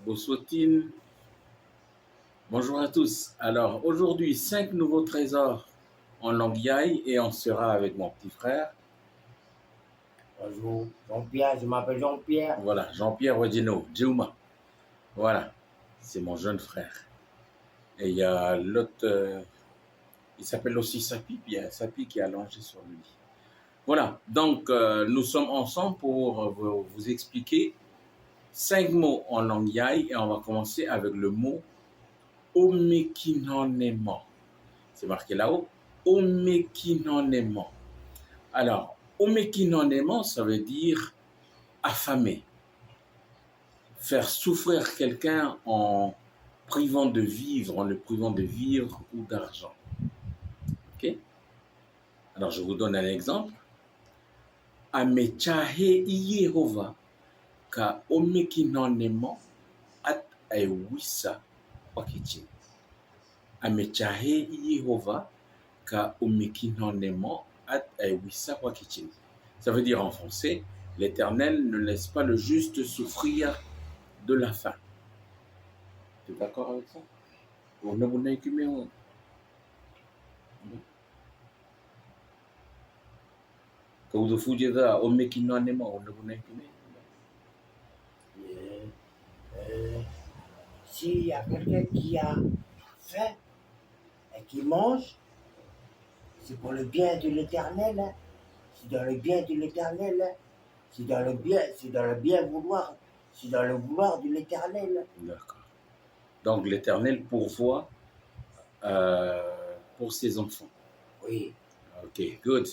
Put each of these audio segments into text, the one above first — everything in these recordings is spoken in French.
Bosotine. Bonjour à tous. Alors aujourd'hui, 5 nouveaux trésors en langue Yai et on sera avec mon petit frère. Bonjour, Jean-Pierre, je m'appelle Jean-Pierre. Voilà, Jean-Pierre Wadino, Djouma. Voilà, c'est mon jeune frère. Et il y a l'autre, il s'appelle aussi Sapi, puis il y a Sapi qui est allongé sur lui. Voilà, donc nous sommes ensemble pour vous expliquer 5 mots en langue Yai et on va commencer avec le mot Omekinonemo. C'est marqué là-haut, Omekinonemo. Alors, Omekinonemo, ça veut dire affamé. Faire souffrir quelqu'un en privant de vivre, en le privant de vivre ou d'argent. Ok? Alors, je vous donne un exemple. Amechahe Yehova ka Omekinonemo at aiwisa wakichin. Amechahe Yehova ka Omekinonemo at aiwisa wakichin. Ça veut dire en français, l'Éternel ne laisse pas le juste souffrir de la faim. Tu es d'accord avec ça? S'il y a quelqu'un qui a faim et qui mange, c'est pour le bien de l'Éternel. Hein. C'est dans le bien de l'Éternel. Hein. C'est dans le bien vouloir. C'est dans le vouloir de l'Éternel. D'accord. Donc l'Éternel pourvoit pour ses enfants. Oui. Ok, good.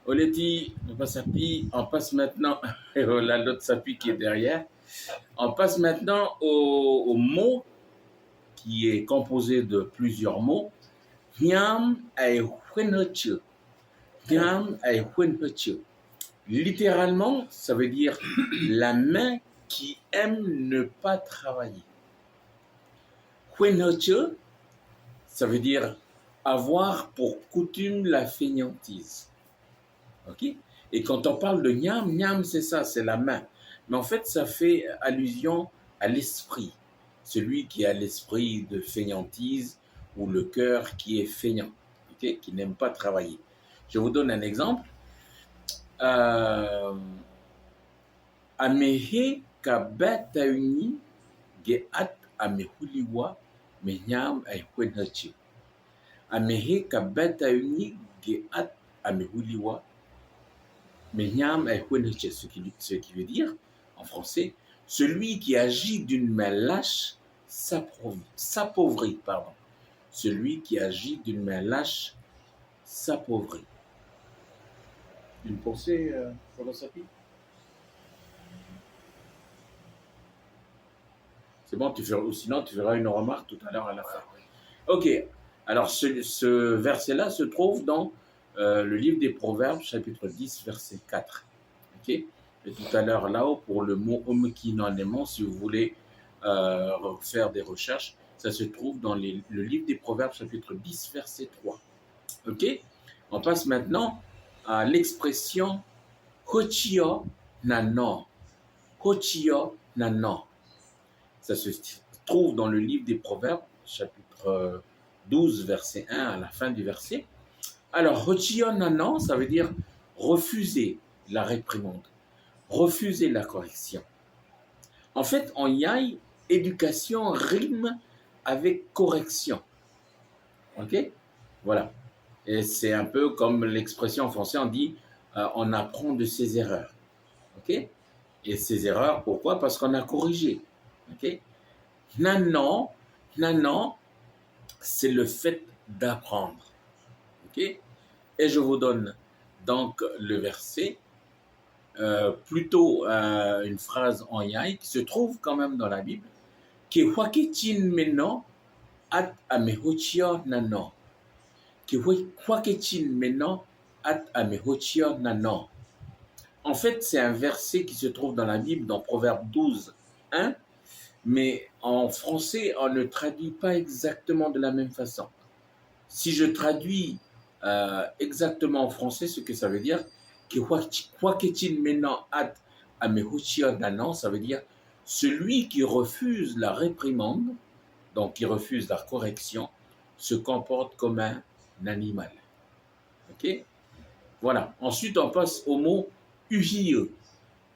Oleti, Papa Sapi, on passe maintenant, et voilà l'autre Sapi qui est derrière, on passe maintenant au mot qui est composé de plusieurs mots. Nyam ay hwenheche. Nyam ay hwenheche. Littéralement, ça veut dire la main qui aime ne pas travailler. Hwenheche, ça veut dire avoir pour coutume la fainéantise. Ok? Et quand on parle de nyam, nyam c'est ça, c'est la main. Mais en fait, ça fait allusion à l'esprit. Celui qui a l'esprit de fainéantise ou le cœur qui est feignant, okay? Qui n'aime pas travailler. Je vous donne un exemple. Amehe kabatauni geat amehuliwa menyam aihwenhachi. Amehe kabatauni geat amehuliwa menyam aihwenhachi. Ce qui veut dire, en français, celui qui agit d'une main lâche s'appauvrit. Celui qui agit d'une main lâche s'appauvrit. Une pensée, Papa Sapi? C'est bon, sinon tu feras une remarque tout à l'heure à la fin. Ok, alors ce verset-là se trouve dans le livre des Proverbes, chapitre 10, verset 4. Ok? Et tout à l'heure, là-haut, pour le mot Omekinonemo, si vous voulez faire des recherches, ça se trouve dans le livre des Proverbes, chapitre 10, verset 3. Ok? On passe maintenant à l'expression Hochio Nano. Hochio Nano. Ça se trouve dans le livre des Proverbes, chapitre 12, verset 1, à la fin du verset. Alors, Hochio Nano, ça veut dire refuser la réprimande, refuser la correction. En fait, en Yai, éducation rime avec correction. Ok? Voilà. Et c'est un peu comme l'expression en français, on dit on apprend de ses erreurs. Ok? Et ces erreurs, pourquoi? Parce qu'on a corrigé. Ok? Nanan, c'est le fait d'apprendre. Ok? Et je vous donne donc le verset, plutôt une phrase en Yai qui se trouve quand même dans la Bible, qui est Wakichin meno at amehochia nano. En fait, c'est un verset qui se trouve dans la Bible, dans Proverbe 12, 1, mais en français, on ne traduit pas exactement de la même façon. Si je traduis exactement en français, ce que ça veut dire, ça veut dire celui qui refuse la réprimande, donc qui refuse la correction, se comporte comme un animal. Ok? Voilà. Ensuite, on passe au mot uhiye.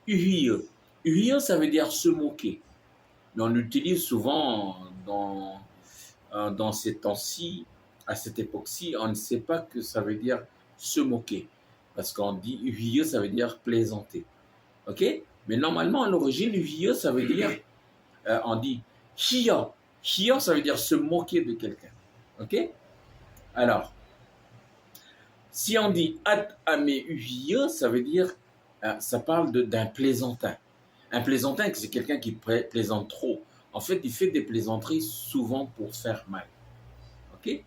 Uhiye. Uhiye, ça veut dire se moquer. Mais on l'utilise souvent dans ces temps-ci, à cette époque-ci, on ne sait pas que ça veut dire se moquer. Parce qu'on dit uhiye, ça veut dire plaisanter. Ok? Mais normalement, à l'origine, uhiye, ça veut dire, on dit hiya. Hiya, ça veut dire se moquer de quelqu'un. Ok? Alors, si on dit at ame uhiye, ça veut dire, ça parle d'un plaisantin. Un plaisantin, c'est quelqu'un qui plaisante trop. En fait, il fait des plaisanteries souvent pour faire mal. Ok?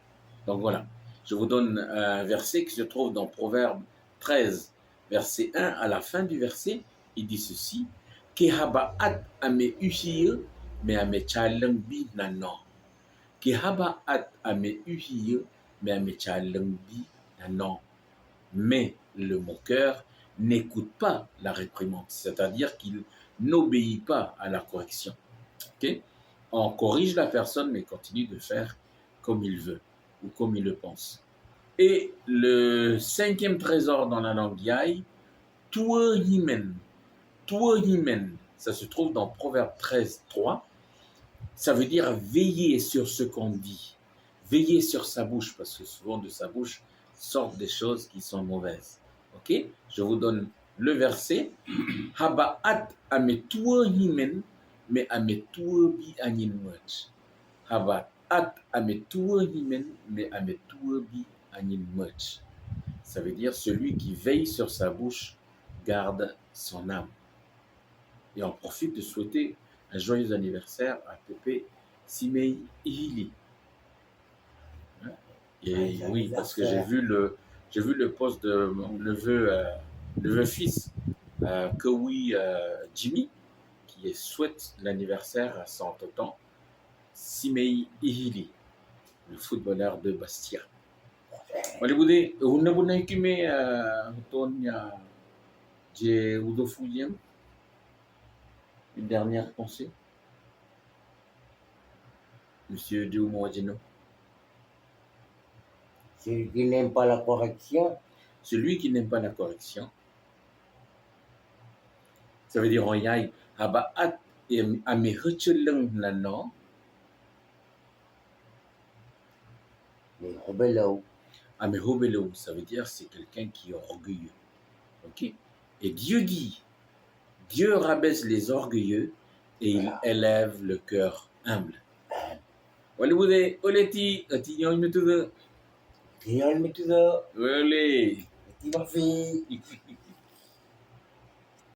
Donc voilà. Je vous donne un verset qui se trouve dans Proverbe 13, verset 1. À la fin du verset, il dit ceci. Kehaba at ame uhiye, me ame chalembi nanon. Kehaba at ame uhiye, me ame chalembi nanon. Mais le moqueur n'écoute pas la réprimande, c'est-à-dire qu'il n'obéit pas à la correction. Okay? On corrige la personne, mais continue de faire comme il veut ou comme il le pense. Et le cinquième trésor dans la langue Yai, Tuohimen. Tuohimen, ça se trouve dans Proverbe 13, 3. Ça veut dire veiller sur ce qu'on dit, veiller sur sa bouche, parce que souvent de sa bouche sortent des choses qui sont mauvaises. Ok? Je vous donne le verset. Haba'at ame tuohimen, me ame tuobi anin much. Haba'at ame tuohimen, me ame tuobi anin much. Ça veut dire celui qui veille sur sa bouche garde son âme. Et on profite de souhaiter un joyeux anniversaire à Pépé Simei Ihili. Et oui, parce que j'ai vu le post de mon neveu fils, Kowi Jimmy, qui souhaite l'anniversaire à son tonton Simei Ihili, le footballeur de Bastia. Maliboude, unabuna ikime Tonya je Udofulian. Une dernière pensée, Monsieur Dioumo-Adjeno. Celui qui n'aime pas la correction, Celui qui n'aime pas la correction, ça veut dire en yai, haba'at ame hutcheleng lano, mais rebelle, ame hobelo, ça veut dire c'est quelqu'un qui est orgueilleux. Ok? Et Dieu dit, Dieu rabaisse les orgueilleux et il élève le cœur humble. Waliboude, oleti, atiyon metude. Rien ne me dit ça. Olé. Tu m'as fait.